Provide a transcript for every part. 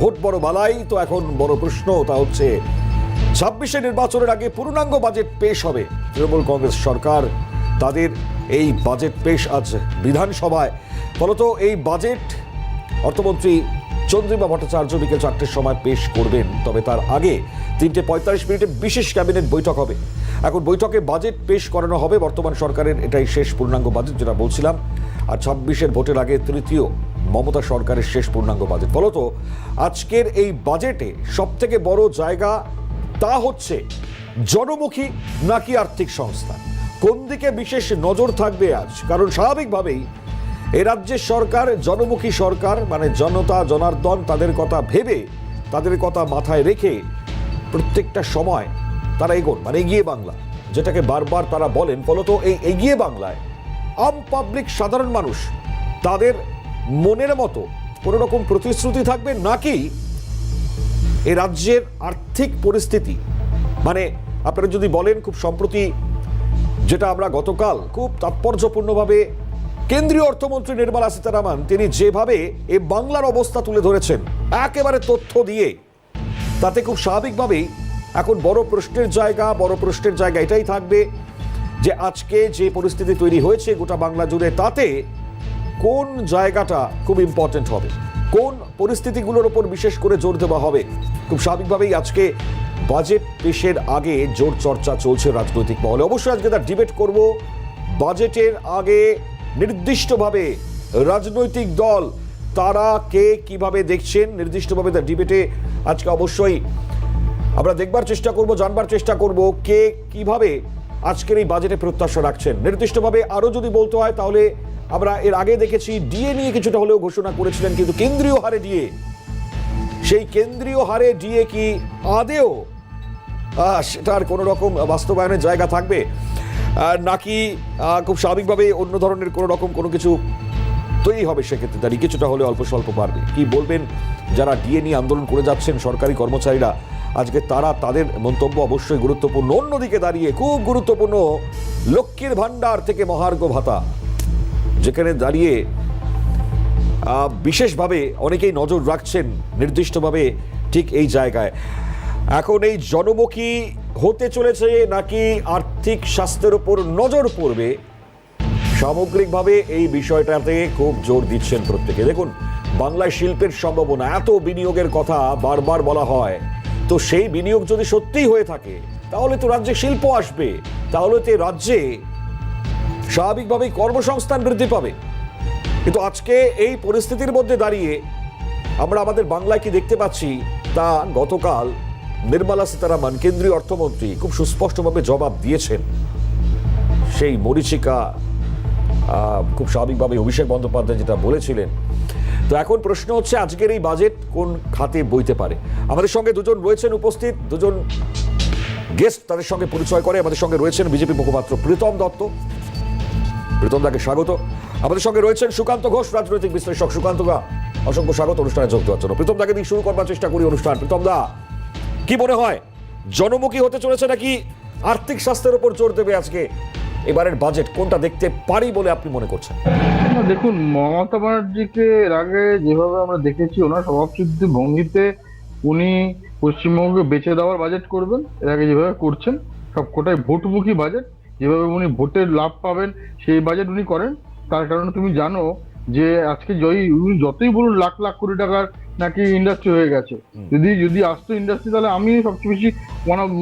Vote বড় বালাই, তো এখন বড় প্রশ্ন তা হচ্ছে 26-এ নির্বাচনের আগে পূর্ণাঙ্গ বাজেট পেশ হবে। তৃণমূল কংগ্রেস সরকার তাদের এই বাজেট পেশ আজ বিধানসভায়। ফলত এই বাজেট অর্থমন্ত্রী চন্দ্রিমা ভট্টাচার্য বিকেল 4টের সময় পেশ করবেন। তবে তার আগে 3:45 বিশেষ ক্যাবিনেট বৈঠক হবে। এখন বৈঠকে বাজেট পেশ করানো হবে। বর্তমান সরকারের এটাই শেষ পূর্ণাঙ্গ বাজেট, যেটা বলছিলাম। আর 26-এর ভোটের আগে তৃতীয় মমতা সরকারের শেষ পূর্ণাঙ্গ বাজেট। ফলত আজকের এই বাজেটে সবথেকে বড় জায়গা তা হচ্ছে জনমুখী নাকি আর্থিক সংস্থান, কোন দিকে বিশেষ নজর থাকবে আজ। কারণ স্বাভাবিকভাবেই এ রাজ্যের সরকার জনমুখী সরকার, মানে জনতা জনার্দন তাদের কথা ভেবে, তাদের কথা মাথায় রেখে প্রত্যেকটা সময় তারা এগোন, মানে এগিয়ে বাংলা যেটাকে বারবার তারা বলেন। ফলত এই এগিয়ে বাংলায় আম পাবলিক সাধারণ মানুষ তাদের মনের মতো কোনো রকম প্রতিশ্রুতি থাকবে, নাকি এ রাজ্যের আর্থিক পরিস্থিতি, মানে আপনারা যদি বলেন খুব সম্প্রতি যেটা আমরা গতকাল খুব তাৎপর্যপূর্ণভাবে কেন্দ্রীয় অর্থমন্ত্রী নির্মলা সীতারামন তিনি যেভাবে এ বাংলার অবস্থা তুলে ধরেছেন একেবারে তথ্য দিয়ে, তাতে খুব স্বাভাবিকভাবেই এখন বড় প্রশ্নের জায়গা এটাই থাকবে যে আজকে যে পরিস্থিতি তৈরি হয়েছে গোটা বাংলা জুড়ে, তাতে কোন জায়গাটা খুব ইম্পর্টেন্ট হবে, কোন পরিস্থিতিগুলোর উপর বিশেষ করে জোর দেওয়া হবে। খুব স্বাভাবিকভাবেই আজকে বাজেট পেশের আগে জোর চর্চা চলছে রাজনৈতিক মহলে। অবশ্যই আজকে তার ডিবেট করব। বাজেটের আগে নির্দিষ্টভাবে রাজনৈতিক দল তারা কে কিভাবে দেখছেন, নির্দিষ্টভাবে তার ডিবেটে আজকে অবশ্যই আমরা দেখবার চেষ্টা করব, জানবার চেষ্টা করব কে কিভাবে আজকের এই বাজেটে প্রত্যাশা রাখছেন। নির্দিষ্টভাবে আরও যদি বলতে হয় তাহলে আমরা এর আগে দেখেছি ডিএ নিয়ে কিছুটা হলেও ঘোষণা করেছিলেন, কিন্তু কেন্দ্রীয় হারে ডিএ, সেই কেন্দ্রীয় হারে ডিএ কি আদেও সেটার কোনো রকম বাস্তবায়নের জায়গা থাকবে, নাকি খুব স্বাভাবিকভাবে অন্য ধরনের কোনো রকম কোনো কিছু তৈরি হবে, সেক্ষেত্রে দাঁড়িয়ে কিছুটা হলে অল্প স্বল্প পারবে। কি বলবেন যারা ডিএ নিয়ে আন্দোলন করে যাচ্ছেন সরকারি কর্মচারীরা, আজকে তারা তাদের মন্তব্য অবশ্যই গুরুত্বপূর্ণ। অন্যদিকে দাঁড়িয়ে খুব গুরুত্বপূর্ণ লক্ষ্মীর ভাণ্ডার থেকে মহার্ঘ ভাতা, যেখানে দাঁড়িয়ে বিশেষভাবে অনেকেই নজর রাখছেন নির্দিষ্টভাবে ঠিক এই জায়গায়। এখন এই জনমুখী হতে চলেছে নাকি আর্থিক স্বাস্থ্যের উপর নজর পড়বে, সামগ্রিকভাবে এই বিষয়টাতে খুব জোর দিচ্ছেন প্রত্যেকে। দেখুন, বাংলায় শিল্পের সম্ভাবনা, এত বিনিয়োগের কথা বারবার বলা হয়, তো সেই বিনিয়োগ যদি সত্যিই হয়ে থাকে তাহলে তো রাজ্যে শিল্প আসবে, তাহলে তো রাজ্যে স্বাভাবিকভাবেই কর্মসংস্থান বৃদ্ধি পাবে। কিন্তু আজকে এই পরিস্থিতির মধ্যে দাঁড়িয়ে আমরা আমাদের বাংলায় কি দেখতে পাচ্ছি তা গতকাল নির্মলা সীতারামন কেন্দ্রীয় অর্থমন্ত্রী খুব সুস্পষ্টভাবে জবাব দিয়েছেন। সেই মরীচিকা খুব স্বাভাবিকভাবে অভিষেক বন্দ্যোপাধ্যায় যেটা বলেছিলেন। তো এখন প্রশ্ন হচ্ছে আজকের এই বাজেট কোন খাতে বইতে পারে। আমাদের সঙ্গে দুজন রয়েছেন উপস্থিত, দুজন গেস্ট, তাদের সঙ্গে পরিচয় করে। আমাদের সঙ্গে রয়েছেন বিজেপি মুখপাত্র প্রীতম দত্ত, প্রীতম দাকে স্বাগত। আমাদের সঙ্গে রয়েছেন সুকান্ত ঘোষ, রাজনৈতিক বিশ্লেষক। সুকান্ত দা, অসংখ্য স্বাগত অনুষ্ঠানে যোগ দেওয়ার জন্য। প্রীতম দাকে দিয়ে শুরু করবার চেষ্টা করি অনুষ্ঠান। প্রীতম দা, কি মনে হয় জনমুখী হতে চলেছে নাকি আর্থিক স্বাস্থ্যের উপর জোর দেবে আজকে এবারের বাজেট, কোনটা দেখতে পারি বলে আপনি মনে করছেন? দেখুন, মমতা ব্যানার্জিকে এর আগে যেভাবে আমরা দেখেছি ওনার স্বভাবসিদ্ধ ভঙ্গিতে উনি পশ্চিমবঙ্গকে বেঁচে দেওয়ার বাজেট করবেন, এর আগে যেভাবে করছেন সবকটাই ভোটমুখী বাজেট, যেভাবে উনি ভোটের লাভ পাবেন সেই বাজেট উনি করেন। তার কারণে তুমি জানো যে আজকে উনি যতই বলুন লাখ লাখ কোটি টাকার নাকি ইন্ডাস্ট্রি হয়ে গেছে, যদি আসতো ইন্ডাস্ট্রি তাহলে আমি সবচেয়ে বেশি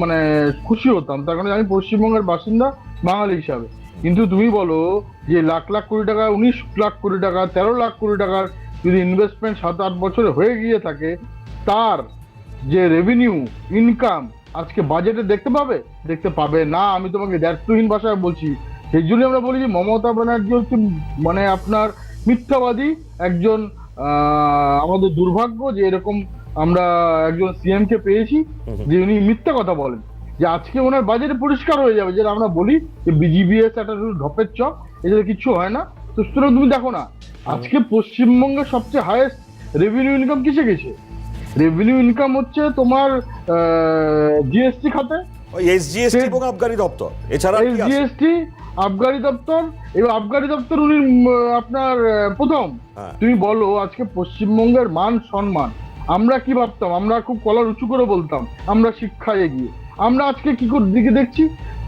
মানে খুশি হতাম, তার কারণে আমি পশ্চিমবঙ্গের বাসিন্দা বাঙালি হিসাবে। কিন্তু তুমি বলো যে লাখ লাখ কোটি টাকা, 19 লাখ কোটি টাকা, 13 লাখ কোটি টাকার যদি ইনভেস্টমেন্ট 7-8 বছরে হয়ে গিয়ে থাকে, তার যে রেভিনিউ ইনকাম আজকে বাজেটে দেখতে পাবে না। আমি তোমাকে দ্ব্যর্থহীন ভাষায় বলছি। সেই জন্য আমরা বলি যে মমতা ব্যানার্জি হচ্ছে মানে আপনার মিথ্যাবাদী একজন। আমাদের দুর্ভাগ্য যে এরকম আমরা একজন সিএম কে পেয়েছি যে উনি মিথ্যা কথা বলেন। যে আজকে ওনার বাজেটে পরিষ্কার হয়ে যাবে, যেটা আমরা বলি যে বিজিবিএস একটা ঢপের চক, এছাড়া কিছু হয় না। তো সুতরাং তুমি দেখো না আজকে পশ্চিমবঙ্গের সবচেয়ে হাইয়েস্ট রেভিনিউ ইনকাম কিসে গেছে? রেভিনিউ ইনকাম হচ্ছে তোমার জিএসটি খাতে, এসজিএসটি এবং আবগারি দপ্তর, এছাড়া এসজিএসটি, আবগারি দপ্তর। এবার আবগারি দপ্তর উনি আপনার প্রথম। তুমি বলো আজকে পশ্চিমবঙ্গের মান সম্মান আমরা কি ভাবতাম, আমরা খুব কলার উঁচু করে বলতাম আমরা শিক্ষায় এগিয়ে। আমরা আজকে কি করে দিকে দেখছি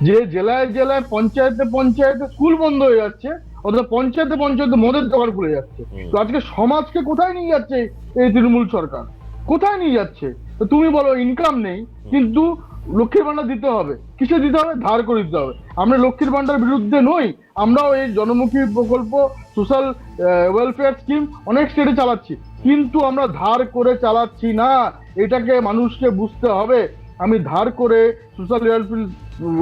যে জেলায় জেলায় পঞ্চায়েতে পঞ্চায়েতে স্কুল বন্ধ হয়ে যাচ্ছে, অথবা পঞ্চায়েতে পঞ্চায়েতে মদের দোকান খুলে যাচ্ছে। তো আজকে সমাজকে কোথায় নিয়ে যাচ্ছে এই তৃণমূল সরকার? কোথায় নিয়ে যাচ্ছে? তো তুমি বলো ইনকাম নেই, কিন্তু লক্ষ্মীর ভান্ডার দিতে হবে। কিসে দিতে হবে? ধার করে দিতে হবে। আমরা লক্ষ্মীর ভান্ডার বিরুদ্ধে নই, আমরাও এই জনমুখী প্রকল্প, সোশ্যাল ওয়েলফেয়ার স্কিম অনেক স্টেটে চালাচ্ছি, কিন্তু আমরা ধার করে চালাচ্ছি না। এটাকে মানুষকে বুঝতে হবে। আমি ধার করে সোশ্যাল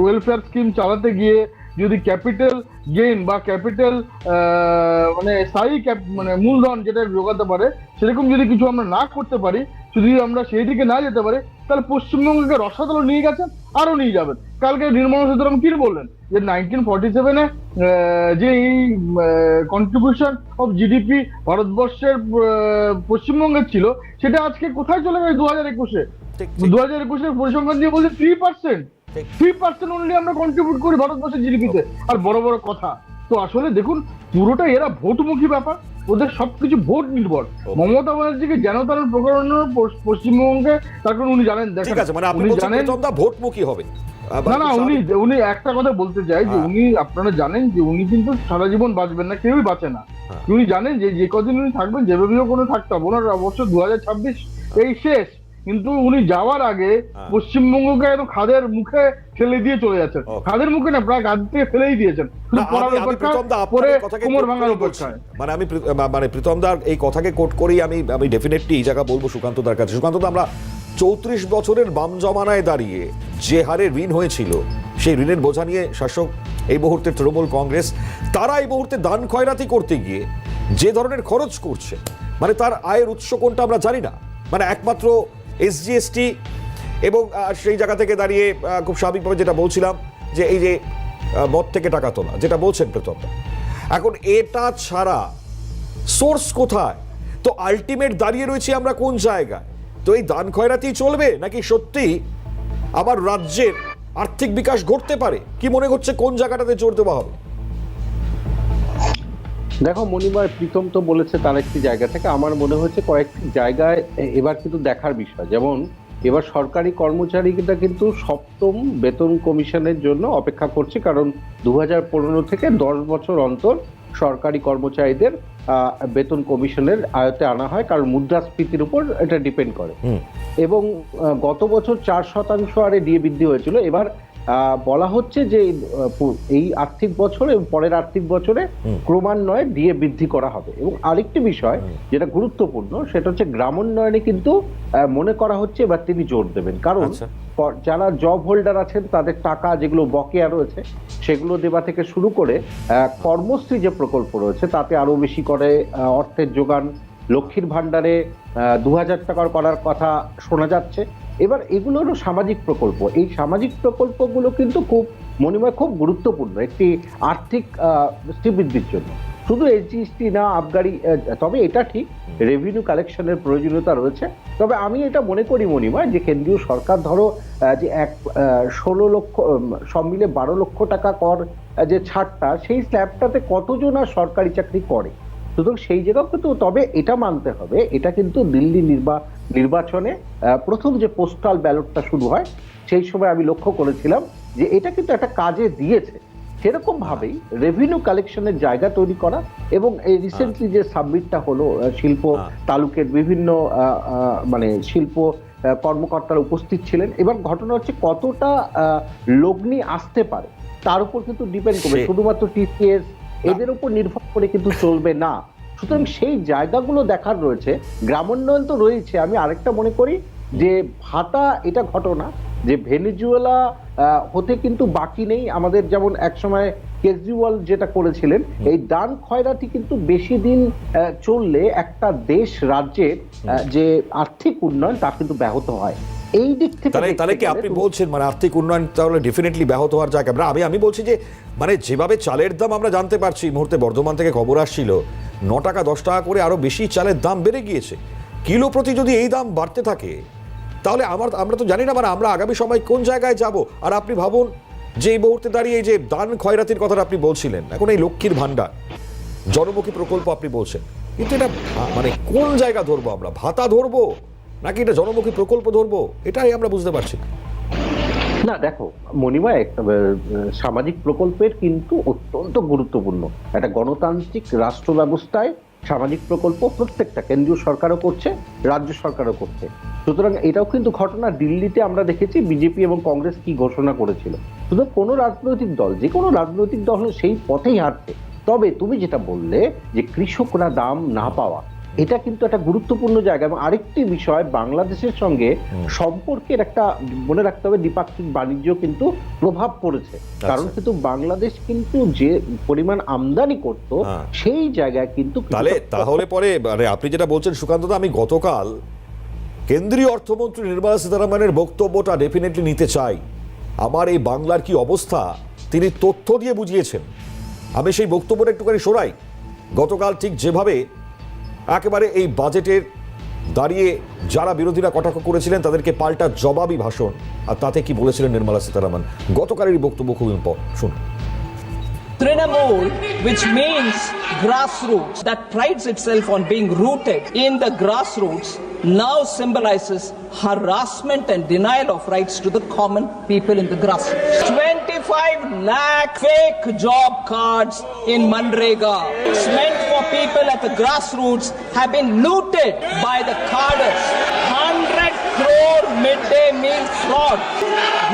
ওয়েলফেয়ার স্কিম চালাতে গিয়ে যদি ক্যাপিটাল গেইন বা ক্যাপিটাল মানে স্থায়ী মানে মূলধন যেটা যোগাতে পারে, সেরকম যদি কিছু আমরা না করতে পারি, যদি আমরা সেই দিকে না যেতে পারি, তাহলে পশ্চিমবঙ্গকে রসাতলে নিয়ে গেছেন, আরো নিয়ে যাবেন। কালকে নির্মলা সীতারামন কি বললেন যে 1947-এ যে এই কন্ট্রিবিউশন অফ জিডিপি ভারতবর্ষের পশ্চিমবঙ্গের ছিল, সেটা আজকে কোথায় চলে গেছে 2021-এ? 2021-এর পরিসংখ্যান দিয়ে বলছে 3% অনলি আমরা কন্ট্রিবিউট করি ভারতবর্ষের জিডিপিতে। আর বড় বড় কথা। তো আসলে দেখুন, পুরোটা এরা ভোটমুখী ব্যাপার, ওদের সবকিছু ভোট নির্ভর। মমতা ব্যানার্জিকে যেন তার প্রকরণ পশ্চিমবঙ্গে, তার কারণ উনি জানেন, ঠিক আছে, মানে আপনি জানেন ভোটমুখী হবে না। না, উনি একটা কথা বলতে চাই যে উনি, আপনারা জানেন যে উনি কিন্তু সারা জীবন বাঁচবেন না, কেউই বাঁচে না। উনি জানেন যে যে কদিন উনি থাকবেন, যেভাবেও কোনো থাকতে হবে, ওনার অবশ্য 2026 এই শেষ, কিন্তু উনি যাওয়ার আগে পশ্চিমবঙ্গকে একদম খাদের মুখে ফেলে দিয়ে চলে যাচ্ছেন। খাদের মুখে না, প্রায় গাদ থেকে ফেলেই দিয়েছেন, কোমর ভাঙার অপেক্ষায়। মানে আমি মানে প্রীতমদার এই কথাকে কোট করেই আমি ডেফিনেটলি এই জায়গা বলবো সুকান্তদার কাছে। সুকান্তদা, আমরা 34 বছরের বাম জমানায় দাঁড়িয়ে যে হারে ঋণ হয়েছিল, সেই ঋণের বোঝা নিয়ে শাসক এই মুহূর্তে তৃণমূল কংগ্রেস, তারা এই মুহূর্তে দান খয়রাতি করতে গিয়ে যে ধরনের খরচ করছে, মানে তার আয়ের উৎস কোনটা আমরা জানি না। মানে একমাত্র এসজিএসটি, এবং সেই জায়গা থেকে দাঁড়িয়ে খুব স্বাভাবিকভাবে যেটা বলছিলাম যে এই যে মদ থেকে টাকা তোলা, যেটা বলছেন প্রীতমদা, এখন এটা ছাড়া সোর্স কোথায়? তো আলটিমেট দাঁড়িয়ে রয়েছি আমরা কোন জায়গায়? তো এই দান খয়রাতি চলবে, নাকি সত্যি আবার রাজ্যের আর্থিক বিকাশ ঘটতে পারে? কি মনে হচ্ছে কোন জায়গাটাতে জোর দেওয়া হবে? দেখো মণিময়, প্রীতম তো বলেছে তার একটি জায়গা থেকে, আমার মনে হচ্ছে কয়েকটি জায়গায় এবার কিন্তু দেখার বিষয়। যেমন এবার সরকারি কর্মচারীরা কিন্তু 7ম বেতন কমিশনের জন্য অপেক্ষা করছে, কারণ 2015 থেকে 10 বছর অন্তর সরকারি কর্মচারীদের বেতন কমিশনের আয়তে আনা হয়, কারণ মুদ্রাস্ফীতির উপর এটা ডিপেন্ড করে। এবং গত বছর 4% হারে ডিএ বৃদ্ধি হয়েছিল। এবার বলা হচ্ছে যে এই আর্থিক বছর এবং পরের আর্থিক বছরে ক্রমান্বয়ে ডিএ বৃদ্ধি করা হবে। এবং আরেকটি বিষয় যেটা গুরুত্বপূর্ণ, সেটা হচ্ছে গ্রামোন্নয়নে কিন্তু মনে করা হচ্ছে এবার তিনি জোর দেবেন, কারণ যারা জব হোল্ডার আছেন তাদের টাকা যেগুলো বকেয়া রয়েছে সেগুলো দেওয়া থেকে শুরু করে কর্মশ্রী যে প্রকল্প রয়েছে তাতে আরো বেশি করে অর্থের যোগান, লক্ষ্মীর ভান্ডারে 2000 টাকার করার কথা শোনা যাচ্ছে। এবার এগুলো হলো সামাজিক প্রকল্প। এই সামাজিক প্রকল্পগুলো কিন্তু খুব গুরুত্বপূর্ণ একটি আর্থিক বৃদ্ধির জন্য। শুধু এসজিএসটি না, আবগারি, তবে এটা ঠিক রেভিনিউ কালেকশনের প্রয়োজনীয়তা রয়েছে। তবে আমি এটা মনে করি মণিময়, যে কেন্দ্রীয় সরকার ধরো যে 16 লক্ষ, সব মিলে 12 লক্ষ টাকা কর যে ছাড়টা, সেই স্ল্যাবটাতে কতজন আর সরকারি চাকরি করে, সুতরাং সেই জায়গাও কিন্তু, তবে এটা মানতে হবে, এটা কিন্তু দিল্লি নির্বাচনে প্রথম যে পোস্টাল ব্যালটটা শুরু হয় সেই সময় আমি লক্ষ্য করেছিলাম যে এটা কিন্তু একটা কাজে দিয়েছে। সেরকম ভাবেই রেভিনিউ কালেকশনের জায়গা তৈরি করা, এবং এই রিসেন্টলি যে সাবমিটটা হলো শিল্প তালুকের বিভিন্ন মানে শিল্প কর্মকর্তারা উপস্থিত ছিলেন। এবার ঘটনা হচ্ছে কতটা লগ্নি আসতে পারে তার উপর কিন্তু ডিপেন্ড করবে, শুধুমাত্র টিসিএস এদের উপর নির্ভর করে কিন্তু চলবে না। সুতরাং সেই জায়গাগুলো দেখার রয়েছে। গ্রামোন্নয়ন তো রয়েছে। আমি আরেকটা মনে করি যে ভাতা, এটা ঘটনা যে ভেনেজুয়েলা হতে কিন্তু বাকি নেই আমাদের। যেমন একসময় কেজরিওয়াল যেটা করেছিলেন, এই দান খয়রাতি কিন্তু বেশি দিন চললে একটা দেশ রাজ্যের যে আর্থিক উন্নয়ন তা কিন্তু ব্যাহত হয়। এই দিক থেকে তাহলে কি আপনি বলছেন মানে আর্থিক উন্নয়ন তাহলে ডেফিনেটলি ব্যাহত হওয়ার জায়গা? আমি বলছি যে মানে যেভাবে চালের দাম আমরা জানতে পারছি, এই মুহূর্তে বর্ধমান থেকে খবর আসছিল 9 টাকা 10 টাকা করে আরো বেশি চালের দাম বেড়ে গিয়েছে। কিলো প্রতি যদি এই দাম বাড়তে থাকে, তাহলে আমরা তো জানি না মানে আমরা আগামী সময় কোন জায়গায় যাব। আর আপনি ভাবুন যে এই মুহূর্তে দাঁড়িয়ে এই যে দান খয়রাতির কথাটা আপনি বলছিলেন, এখন এই লক্ষ্মীর ভান্ডার জনমুখী প্রকল্প আপনি বলছেন, কিন্তু এটা মানে কোন জায়গা ধরবো আমরা? ভাতা ধরবো নাকি এটা জনমুখী প্রকল্প ধরবো, এটাই আমরা বুঝতে পারছি না। না দেখো মণিমা, একটা সামাজিক প্রকল্পের কিন্তু অত্যন্ত গুরুত্বপূর্ণ একটা গণতান্ত্রিক রাষ্ট্র ব্যবস্থায় সামাজিক প্রকল্প প্রত্যেকটা কেন্দ্রীয় সরকারও করছে, রাজ্য সরকারও করছে। সুতরাং এটাও কিন্তু ঘটনা, দিল্লিতে আমরা দেখেছি বিজেপি এবং কংগ্রেস কি ঘোষণা করেছিল। শুধু কোনো রাজনৈতিক দল, যে কোনো রাজনৈতিক দল সেই পথেই হাঁটছে। তবে তুমি যেটা বললে যে কৃষকরা দাম না পাওয়া, এটা কিন্তু একটা গুরুত্বপূর্ণ জায়গা। এবং আরেকটি বিষয়, বাংলাদেশের সঙ্গে সম্পর্কের একটা মনে রাখতে হবে, দ্বিপাক্ষিক বাণিজ্য কিন্তু প্রভাব পড়েছে। কারণ কিন্তু বাংলাদেশ কিন্তু যে পরিমাণ আমদানি করত সেই জায়গায় কিন্তু তাহলে পরে মানে আপনি যেটা বলছেন সুকান্ত দা, আমি গতকাল কেন্দ্রীয় অর্থমন্ত্রী নির্মলা সীতারামনের বক্তব্যটা ডেফিনেটলি নিতে চাই। আমার এই বাংলার কি অবস্থা তিনি তথ্য দিয়ে বুঝিয়েছেন। আমি সেই বক্তব্যটা একটুখানি শোনাই। গতকাল ঠিক যেভাবে একেবারে এই বাজেটের দাঁড়িয়ে যারা বিরোধীরা কটাক্ষ করেছিলেন তাদেরকে পাল্টা জবাবই ভাষণ, আর তাতে কি বলেছিলেন নির্মলা সীতারামন, গতকালের বক্তব্য খুব ইম্পর্টেন্ট, শুনুন। Trinamool, which means grassroots, that prides itself on being rooted in the grassroots, now symbolizes harassment and denial of rights to the common people in the grassroots. 25 lakh fake job cards in Manrega, it's meant for people at the grassroots, have been looted by the carders. 100 crore midday meal fraud,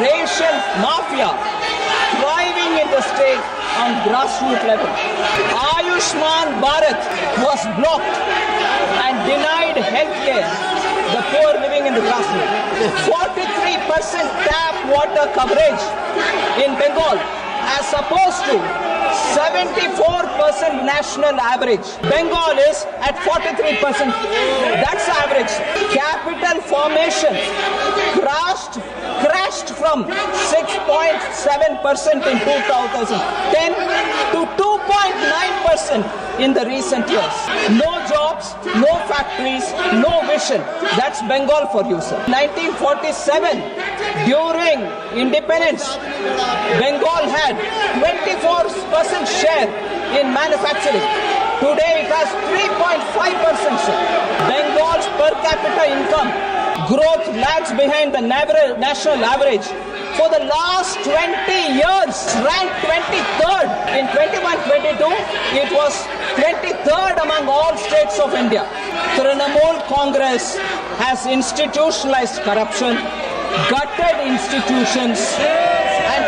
ration mafia, thriving in the state on grassroots level. Ayushman Bharat was blocked and denied healthcare, the poor living in the grassroots. 43% tap water coverage in Bengal as opposed to 74% national average. Bengal is at 43%. That's the average. Capital formation crashed from 6.7% in 2010 to 2.9% in the recent years. No jobs, no factories, no vision. That's Bengal for you, sir. 1947, during independence, Bengal had 24% share in manufacturing. Today it has 3.5%, sir. Bengal's per capita income growth lags behind the national average. For the last 20 years, ranked 23rd. In 21-22, it was 23rd among all states of India. Trinamool Congress has institutionalized corruption, gutted institutions, and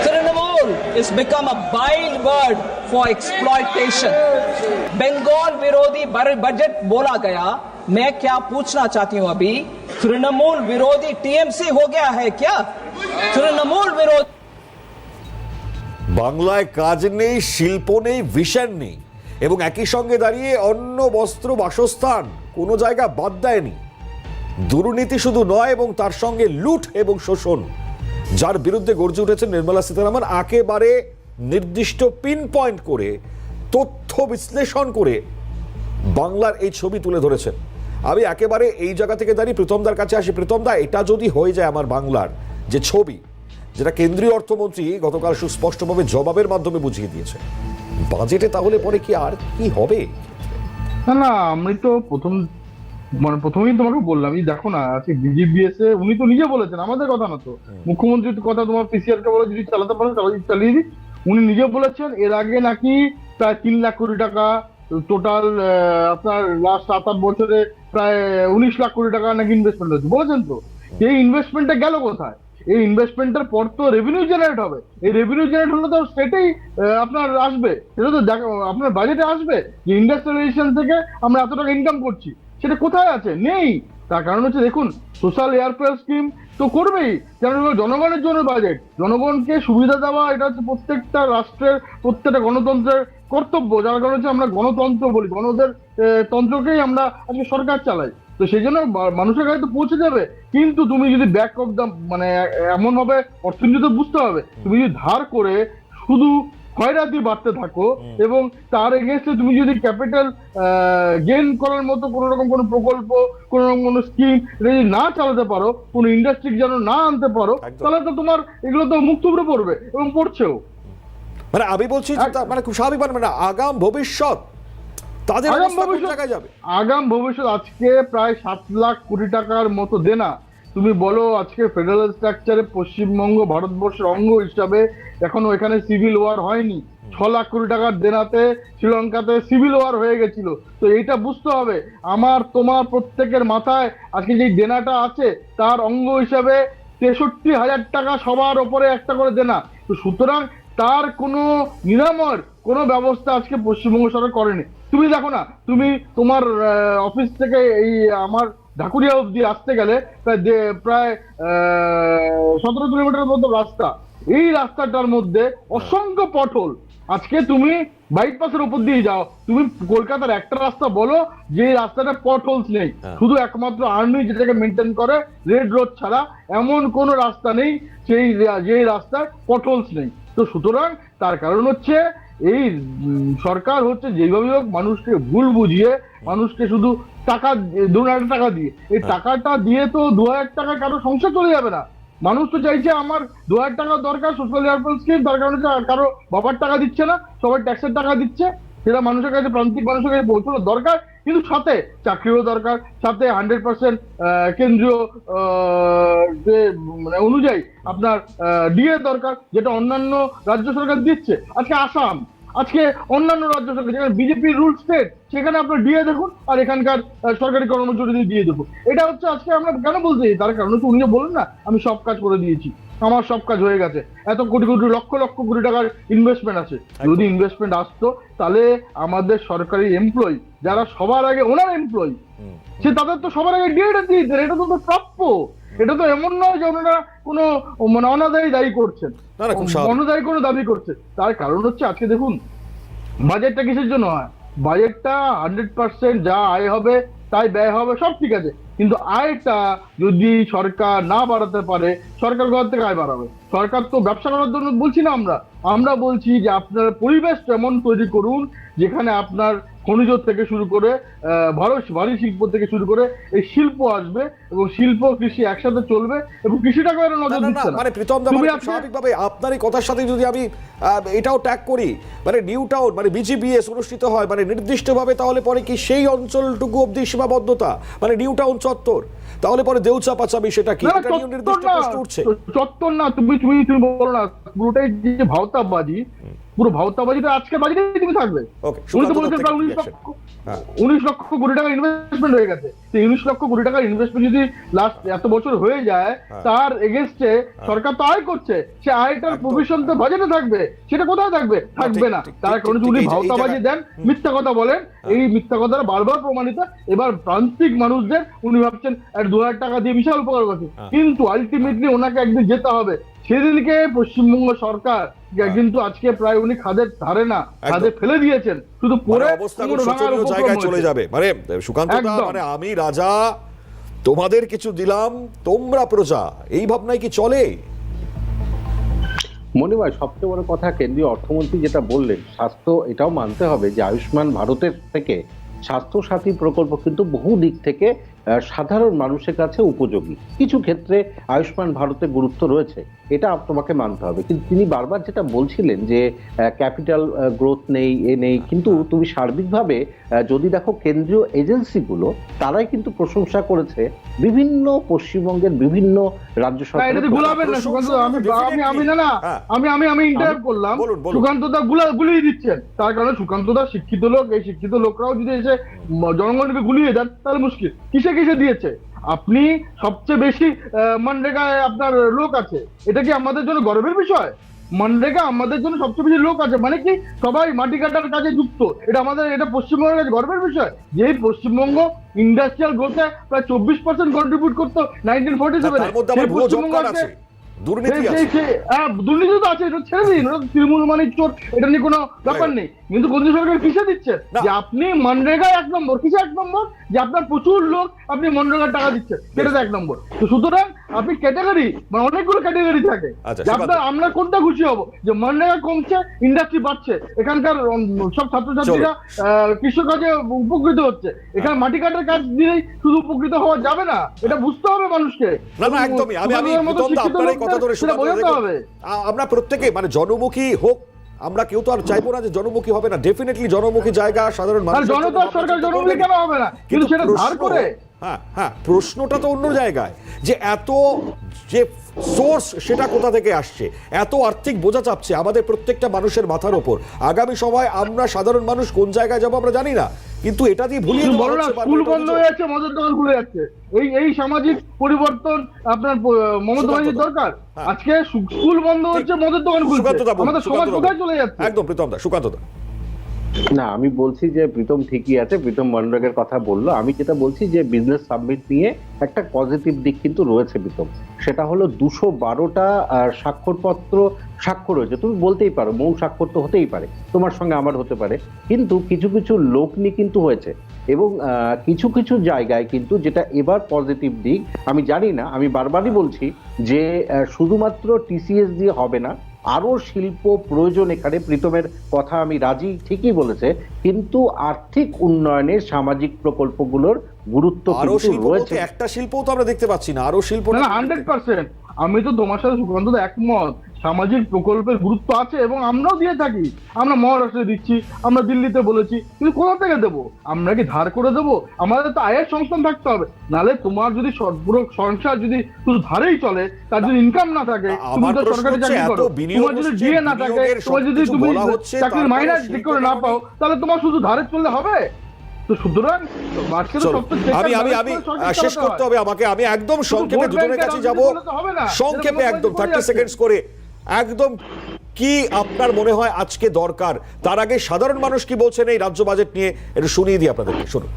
Trinamool is become a byword for exploitation. Bengal विरोधी budget बोला गया, मैं क्या पूछना चाहती हूं अभी, तृणमूल विरोधी टीएमसी हो गया है क्या? तृणमूल विरोधी বাংলায় কাজ নেই, শিল্প নেই, ভিশন নেই, এবং একই সঙ্গে দাঁড়িয়ে অন্ন, বস্ত্র, বাসস্থান কোনো জায়গা বাদ দেয়নি। দুর্নীতি শুধু নয়, এবং তার সঙ্গে লুট এবং শোষণ, যার বিরুদ্ধে গর্জে উঠেছেন নির্মলা সীতারামন একেবারে নির্দিষ্ট পিন পয়েন্ট করে তথ্য বিশ্লেষণ করে বাংলার এই ছবি তুলে ধরেছেন। আমি একেবারে এই জায়গা থেকে দাঁড়িয়ে প্রীতমদার কাছে আসি। প্রীতমদা, এটা যদি হয়ে যায় আমার বাংলার যে ছবি, যেটা কেন্দ্রীয় অর্থমন্ত্রী গতকাল সুস্পষ্টভাবে জবাবের মাধ্যমে বুঝিয়ে দিয়েছে, বাজেটে তাহলে পরে কি আর কি হবে? না আমি তো প্রথমেই তোমাকে বললাম, দেখো না আজকে BGBS উনি তো নিজে বলেছেন, আমাদের কথা না তো, মুখ্যমন্ত্রীর কথা, তোমার PCR কে বলে যদি চালাতে পারেন চালিয়ে দিই। উনি নিজে বলেছেন এর আগে নাকি প্রায় 3 লাখ কোটি টাকা টোটাল, আপনার লাস্ট 7-8 বছরে প্রায় 19 লাখ কোটি টাকা নাকি ইনভেস্টমেন্ট হয়েছে, বলেছেন তো। এই ইনভেস্টমেন্টটা গেল কোথায়? এই ইনভেস্টমেন্টের পর তো রেভিনিউ জেনারেট হবে, এই রেভিনিউ জেনারেট হলে তো সেটাই আপনার আসবে, সেটা তো আপনার বাজেটে আসবে যে ইন্ডাস্ট্রিয়ালাইজেশন থেকে আমরা এত টাকা ইনকাম করছি। সেটা কোথায় আছে? নেই। তার কারণ হচ্ছে দেখুন, সোশ্যাল এয়ারফেয়ার স্কিম তো করবেই, কারণ জনগণের জন্য বাজেট, জনগণকে সুবিধা দেওয়া, এটা হচ্ছে প্রত্যেকটা রাষ্ট্রের, প্রত্যেকটা গণতন্ত্রের কর্তব্য। যার কারণ হচ্ছে আমরা গণতন্ত্র বলি, গণদের তন্ত্রকেই আমরা আজকে সরকার চালাই, তো সেই জন্য মানুষের কাছে তো পৌঁছে যাবে। কিন্তু তুমি যদি ব্যাক অফ দ্য মানে এমন ভাবে অর্থনীতি বুঝতে হবে, তুমি যদি ধার করে শুধু খয়রাতি বাড়তে থাকো এবং তার এগেইনস্টে তুমি যদি ক্যাপিটাল গেইন করার মতো কোনো রকম কোনো প্রকল্প, কোনো রকম কোনো স্কিম যদি না চালাতে পারো, কোনো ইন্ডাস্ট্রি যেন না আনতে পারো, তাহলে তো তোমার এগুলো তো মুখ থুবড়ে পড়বে, এবং পড়ছেও। মানে আমি বলছি মানে খুব স্বাভাবিক, মানে আগাম ভবিষ্যৎ তাদের আগাম অবস্থা কোন ভবিষ্যৎ জায়গায় যাবে? আগাম ভবিষ্যৎ আজকে প্রায় 7 লাখ কোটি টাকার মতো দেনা। তুমি বলো আজকে ফেডারেল স্ট্রাকচারে পশ্চিমবঙ্গ ভারতবর্ষের অঙ্গ হিসাবে এখনো এখানে সিভিল ওয়ার হয়নি। 6 লাখ কোটি টাকার দেনাতে শ্রীলঙ্কাতে সিভিল ওয়ার হয়ে গেছিল। তো এইটা বুঝতে হবে, আমার তোমার প্রত্যেকের মাথায় আজকে যে দেনাটা আছে তার অঙ্গ হিসাবে 63,000 টাকা সবার ওপরে একটা করে দেনা। তো সুতরাং তার কোনো নিরাময়ের কোনো ব্যবস্থা আজকে পশ্চিমবঙ্গ সরকার করেনি। তুমি দেখো না, তুমি তোমার অফিস থেকে এই আমার ঢাকুরিয়া অবধি আসতে গেলে প্রায় 17 কিলোমিটার মতো রাস্তা। এই রাস্তাটার মধ্যে অসংখ্য পটহোল। আজকে তুমি বাইপাসের উপর দিয়ে যাও, তুমি কলকাতার একটা রাস্তা বলো যে রাস্তাটা পটহোলস নেই। শুধু একমাত্র আর্মি যেটাকে মেনটেন করে রেড রোড ছাড়া এমন কোনো রাস্তা নেই সেই যে রাস্তায় পটহোলস নেই। তো সুতরাং তার কারণ হচ্ছে এই সরকার হচ্ছে যেভাবে হোক মানুষকে ভুল বুঝিয়ে মানুষকে শুধু টাকা 2,000 টাকা দিয়ে, এই টাকাটা দিয়ে তো 2,000 টাকা কারো সংসার চলে যাবে না। মানুষ তো চাইছে আমার 2,000 টাকা দরকার, সোশ্যাল হেল্প স্কিম দরকার হচ্ছে, কারো বাবার টাকা দিচ্ছে না, সবাই ট্যাক্সের টাকা দিচ্ছে, সেটা মানুষের কাছে প্রান্তিক মানুষের কাছে পৌঁছানো দরকার। কিন্তু সাথে চাকরিও দরকার, সাথে 100% কেন্দ্রীয় যে মানে অনুযায়ী আপনার ডিএ দরকার, যেটা অন্যান্য রাজ্য সরকার দিচ্ছে। আজকে আসাম, আজকে অন্যান্য রাজ্য সরকার যেখানে বিজেপির রুল স্টেট সেখানে আপনার ডিএ দেখুন, আর এখানকার সরকারি কর্মচারীদের দিয়ে দেখুন। এটা হচ্ছে আজকে আমরা কেন বলতে চাই, তার কারণ হচ্ছে উনি বলেন না আমি সব কাজ করে দিয়েছি, আমার সব কাজ হয়ে গেছে, এত কোটি কোটি লক্ষ লক্ষ কোটি টাকার ইনভেস্টমেন্ট আছে। যদি ইনভেস্টমেন্ট আসতো তাহলে আমাদের সরকারি এমপ্লয়ি যারা সবার আগে ওনার এমপ্লয়ি, সে তাদের তো সবার আগে ডিএটা দিয়ে দিতেন। এটা তো প্রাপ্য। এটা তো এমন নয় যে ওনারা কোনো মানে অনাদায়ী দায়ী করছেন, অনাদায়ী কোনো দাবি করছে। তার কারণ হচ্ছে আজকে দেখুন বাজেটটা কিসের জন্য হয়, বাজেটটা 100% যা আয় হবে তাই ব্যয় হবে, সব ঠিক আছে। কিন্তু আয়টা যদি সরকার না বাড়াতে পারে, সরকার কোথা থেকে আয় বাড়াবে? সরকার তো ব্যবসা করার জন্য বলছি না, আমরা বলছি যে আপনার পরিবেশ এমন তৈরি করুন যেখানে আপনার খনিজ থেকে শুরু করে ভারী শিল্প থেকে শুরু করে এই শিল্প আসবে এবং শিল্প কৃষি একসাথে চলবে এবং কৃষিটাকে নজর দিচ্ছে না। মানে প্রীতম দা, স্বাভাবিকভাবে আপনার এই কথার সাথে যদি আমি এটাও ট্যাগ করি, মানে নিউ টাউন মানে বিজিবিএস অনুষ্ঠিত হয় মানে নির্দিষ্টভাবে, তাহলে পরে কি সেই অঞ্চলটুকু অবধি সীমাবদ্ধতা, মানে নিউ টাউন চত্বর, তাহলে পরে দেউচা পাচামি সেটা কি? এটা নিয়ে নির্দিষ্ট প্রশ্ন উঠছে। চত্বর না, তুমি বলো না, পুরোটাই যে ভাওতাবাজি, পুরো ভাওতাবাজিটা আজকে বাজিটাই তুমি থাকবে। উনি তো বলেছেন প্রায় 19 লক্ষ কোটি টাকা ইনভেস্টমেন্ট হয়ে গেছে। 19 লক্ষ কোটি টাকার ইনভেস্টমেন্ট যদি লাস্ট এত বছর হয়ে যায়, তার এগেনস্টে সরকার তো আয় করছে, সে আয়টার প্রভিশন তো বাজেটে থাকবে, সেটা কোথায় থাকবে? থাকবে না। তার কারণে উনি ভাওতাবাজি দেন, মিথ্যা কথা বলেন। এই মিথ্যা কথাটা বারবার প্রমাণিত। এবার প্রান্তিক মানুষদের উনি ভাবছেন 2,000 টাকা দিয়ে বিশাল উপকার করছে, কিন্তু আলটিমেটলি ওনাকে একদিন যেতে হবে। সেদিনকে পশ্চিমবঙ্গ সরকার কিন্তু আজকে প্রায় উনি খাদের ধারে না, খাদে ফেলে দিয়েছেন, শুধু পরে জায়গায় চলে যাবে। মানে সুকান্ত দা, মানে আমি রাজা, তোমাদের কিছু দিলাম, তোমরা প্রজা, এই ভাবনায় কি চলে? মনে হয় সবচেয়ে বড় কথা কেন্দ্রীয় অর্থমন্ত্রী যেটা বললেন, স্বাস্থ্য, এটাও মানতে হবে যে আয়ুষ্মান ভারতের থেকে স্বাস্থ্য সাথী প্রকল্প কিন্তু বহু দিক থেকে সাধারণ মানুষের কাছে উপযোগী। কিছু ক্ষেত্রে আয়ুষ্মান ভারতের গুরুত্ব রয়েছে, এটা তোমাকে মানতে হবে। কিন্তু তিনি বারবার যেটা বলছিলেন যে ক্যাপিটাল গ্রোথ নেই, এ নেই, কিন্তু তুমি সার্বিকভাবে যদি দেখো কেন্দ্রীয় এজেন্সিগুলো তারাই কিন্তু প্রশংসা করেছে বিভিন্ন পশ্চিমবঙ্গের বিভিন্ন রাজ্য সরকার। আমি ইন্টারাপ্ট করলাম, সুকান্ত দা গুলিয়ে দিচ্ছেন। তার কারণে সুকান্ত দা শিক্ষিত লোক, এই শিক্ষিত লোকরাও যদি এসে জনগণকে গুলিয়ে দেন তাহলে মুশকিল। কিসে দিয়েছে? আপনি সবচেয়ে বেশি মনরেগায় আপনার লোক আছে, এটা কি আমাদের জন্য গর্বের বিষয়? মনরেগা আমাদের জন্য সবচেয়ে বেশি লোক আছে, মানে কি সবাই মাটি কাটার কাজে যুক্ত, এটা পশ্চিমবঙ্গের কাছে গর্বের বিষয়। যেই পশ্চিমবঙ্গ ইন্ডাস্ট্রিয়াল গ্রোথে প্রায় 24% কন্ট্রিবিউট করতো 1947, দুর্নীতি তো আছে, এটা ছেড়ে দিন, তৃণমূল মানে চোর, এটা নিয়ে কোনো ব্যাপার নেই। কিন্তু কেন্দ্র সরকার কিসে দিচ্ছে যে আপনি মনরেগায় 1 নম্বর, কিসে 1 নম্বর? যে আপনার প্রচুর লোক আপনি মনরেগার টাকা দিচ্ছেন, সেটা 1 নম্বর। তো সুতরাং আপনি ক্যাটাগরি, মানে অনেকগুলো ক্যাটাগরি থাকে, আমরা কোনটা খুশি হবো যে মনরেগা কমছে, ইন্ডাস্ট্রি বাড়ছে, এখানকার সব ছাত্রছাত্রীরা কৃষিকাজে উপকৃত হচ্ছে, এখানে মাটি কাটার কাজ দিলেই শুধু উপকৃত হওয়া যাবে না, এটা বুঝতে হবে মানুষকে। একদমই, আমরা প্রত্যেকে মানে জনমুখী হোক আমরা কেউ তো আর চাইবো না যে জনমুখী হবে না, ডেফিনেটলি জনমুখী জায়গা সাধারণ আর মানুষ জনতার সরকার জনমুখী কেন হবে না, কিন্তু সেটা ধার করে। হ্যাঁ, প্রশ্নটা তো অন্য জায়গায়, যে এত যে সোর্স সেটা কোথা থেকে আসছে, এত আর্থিক বোঝা চাপছে আমাদের প্রত্যেকটা মানুষের মাথার ওপর। আগামী সময় আমরা সাধারণ মানুষ কোন জায়গায় যাবো আমরা জানি না, কিন্তু এটা দিয়ে ভুলিয়ে দেওয়া বলো না, হচ্ছে স্কুল বারবার বন্ধ হয়ে যাচ্ছে, মদের দোকান খুলে যাচ্ছে। এই সামাজিক পরিবর্তন আপনার মমতা ব্যানার্জির দরকার। আজকে স্কুল বন্ধ হচ্ছে, মদের দোকান খুলছে, আমাদের সমাজ কোথায় চলে যাচ্ছে? একদম প্রীতম দা, সুকান্ত দা। না, আমি বলছি যে প্রীতম ঠিকই আছে, প্রীতম মন্ডলের কথা বললো। আমি যেটা বলছি যে বিজনেস সাবমিট নিয়ে একটা পজিটিভ দিক কিন্তু রয়েছে প্রীতম, সেটা হলো 212টা স্বাক্ষরপত্র স্বাক্ষর হয়েছে। তুমি বলতেই পারো মৌ স্বাক্ষর তো হতেই পারে, তোমার সঙ্গে আমার হতে পারে, কিন্তু কিছু কিছু লোক নিয়ে কিন্তু হয়েছে। এবং কিছু কিছু জায়গায় কিন্তু যেটা এবার পজিটিভ দিক, আমি জানি না, আমি বারবারই বলছি যে শুধুমাত্র টিসিএস দিয়ে হবে না, আরো শিল্প প্রয়োজন। এখানে প্রীতমের কথা আমি রাজি, ঠিকই বলেছে, কিন্তু আর্থিক উন্নয়নের সামাজিক প্রকল্পগুলোর গুরুত্ব আরো কিন্তু শিল্প রয়েছে। বলতে একটা শিল্পও তো আমরা দেখতে পাচ্ছি না, আরো শিল্প না, 100% আমি তো তোমার সাথে সুকান্ত দা একমত। সামাজিক প্রকল্পের গুরুত্ব আছে এবং আমরাও দিয়ে থাকি। আমরা মহারাষ্ট্রে দিচ্ছি, আমরা দিল্লিতে বলেছি, কিন্তু কোথা থেকে দেবো? আমরা কি ধার করে দেবো? আমাদের তো আয়ের সংস্থান থাকতে হবে, নালে তোমার যদি পুরো সংসার যদি শুধু ধারেই চলে, তার যদি ইনকাম না থাকে, তুমি তো সরকারি চাকরি করো, তোমার যদি ডিএ না থাকে, তোমার যদি তুমি চাকরির মাইনে ঠিক করে না পাও, তাহলে তোমার শুধু ধারে চললে হবে? তো সুতরাং আমি শেষ করতে হবে আমাকে। আমি একদম সংক্ষেপে দুজনের কাছে যাব, সংক্ষেপে একদম 30 সেকেন্ডস করে। একদম কি আপনার মনে হয় আজকে দরকার? তার আগে সাধারণ মানুষ কি বলছেন এই রাজ্য বাজেট নিয়ে একটু শুনিয়ে দিই আপনাদেরকে, শুনুন।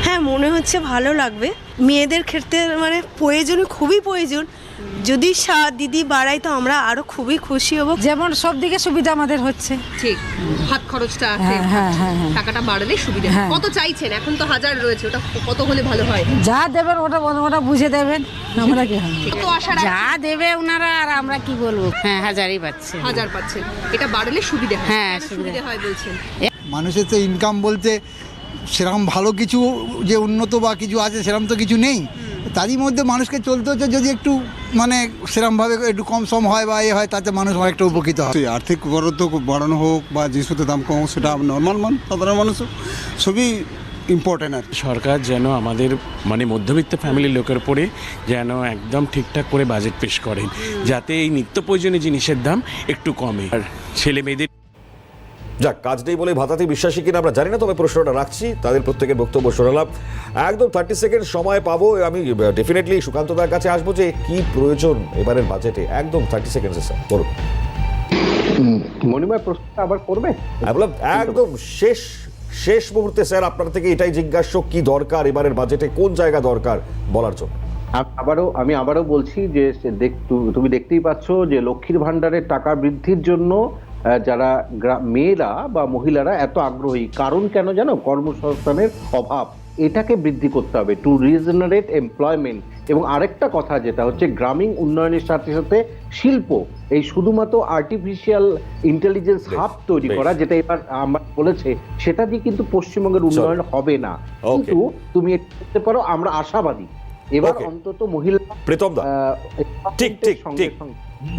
হ্যাঁ, মনে হচ্ছে ভালো লাগবে। মেয়েদের ক্ষেত্রে মানে প্রয়োজন, খুবই প্রয়োজন। যদি দিদি বাড়ায় তো আমরা আরো খুবই খুশি হব। যেমন সব দিকে সুবিধা আমাদের হচ্ছে। ঠিক, হাত খরচটা আছে, টাকাটা বাড়লে সুবিধা। কত চাইছেন? এখন তো 1000 রয়েছে, ওটা কত হলে ভালো হয়? যা দেবেন ওটা বুঝে দেবেন, আমরা কি হবে, কত আশা রাখেন? যা দেবে ওনারা, আর আমরা কি বলবো। 1000ই পাচ্ছে, 1000 পাচ্ছেন, এটা বাড়লে সুবিধা হয়। হ্যাঁ, কেন সুবিধা হয় বলছেন? মানুষের তো ইনকাম বলতে সেরকম ভালো কিছু যে উন্নত বা কিছু আছে সেরকম তো কিছু নেই। তারই মধ্যে মানুষকে চলতে হচ্ছে, যদি একটু মানে সেরকমভাবে একটু কম সম হয় বা হয়, তাতে মানুষ অনেকটা উপকৃত হয়। আর্থিক বরাদ্দ বাড়ানো হোক বা জিনিসপত্রের দাম কম হোক, সেটা নর্মাল সাধারণ মানুষ সবই ইম্পর্টেন্ট। আর সরকার যেন আমাদের মানে মধ্যবিত্ত ফ্যামিলির লোকের উপরে যেন একদম ঠিকঠাক করে বাজেট পেশ করেন, যাতে এই নিত্য প্রয়োজনীয় জিনিসের দাম একটু কমে। আর ছেলে মেয়েদের যাক, কাজ নেই বলে ভাতাতে বিশ্বাসী কিনা আমরা জানি না, তবে প্রশ্নটা রাখছি। তাদের প্রত্যেকের বক্তব্য শোনালাম। একদম 30 সেকেন্ড সময় পাবো। আমি ডেফিনেটলি সুকান্তদার কাছে আসবো যে কি প্রয়োজন এবারের বাজেটে। একদম 30 সেকেন্ড স্যার, বলুন। মণিময় প্রশ্নটা আবার করবে? একদম শেষ মুহূর্তে স্যার আপনার থেকে এটাই জিজ্ঞাসা, কি দরকার এবারের বাজেটে, কোন জায়গা দরকার বলার জন্য। আমি আবারও বলছি যে তুমি দেখতেই পাচ্ছ যে লক্ষ্মীর ভান্ডারের টাকা বৃদ্ধির জন্য যারা মেয়েরা বা মহিলারা এত আগ্রহী, কারণ কেন জানো? কর্মসংস্থানের অভাব, এটাকে বৃদ্ধি করতে হবে, টু রিজেনারেট এমপ্লয়মেন্ট। এবং আরেকটা কথা যেটা হচ্ছে, গ্রামীণ উন্নয়নের সাথে সাথে শিল্প, এই শুধুমাত্র আর্টিফিশিয়াল ইন্টেলিজেন্স হাব তৈরি করা, যেটা এবার আমরা বলেছে, সেটা দিয়ে কিন্তু পশ্চিমবঙ্গের উন্নয়ন হবে না। কিন্তু তুমি এটা করতে পারো, আমরা আশাবাদী এবার অন্তত মহিলা। প্রীতম দা, ঠিক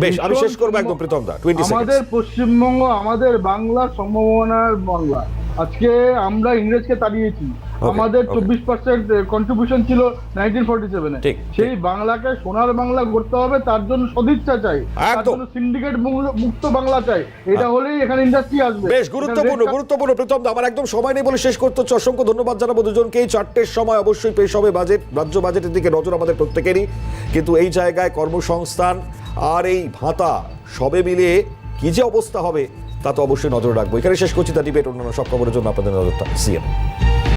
বেশ, আমি শেষ করবো একদম। প্রীতম দা, 20 সেকেন্ড। আমাদের পশ্চিমবঙ্গ, আমাদের বাংলা সম্ভাবনার বাংলা। আজকে আমরা ইংরেজকে তাড়িয়েছি, আমাদের 24% কন্ট্রিবিউশন ছিল 1947-এ। সেই বাংলাকে সোনার বাংলা করতে হবে, তার জন্য সদিচ্ছা চাই, তার জন্য সিন্ডিকেট মুক্ত বাংলা চাই। এটা হলেই এখানে ইন্ডাস্ট্রি আসবে। বেশ গুরুত্বপূর্ণ প্রীতম দা। আমার একদম সময় নেই বলে শেষ করতে হচ্ছে। অসংখ্য ধন্যবাদ জানাবো দুজনকেই। 4টের সময় অবশ্যই পেশ হবে বাজেট, রাজ্য বাজেটের দিকে নজর আমাদের প্রত্যেকেরই। কিন্তু এই জায়গায় কর্মসংস্থান আর এই ভাতা সবে মিলিয়ে কি যে অবস্থা হবে তা তো অবশ্যই নজর রাখবো। এখানে শেষ করছি দ্য ডিবেট। অন্যান্য সব খবরের জন্য আপনাদের নজরটা সিএম।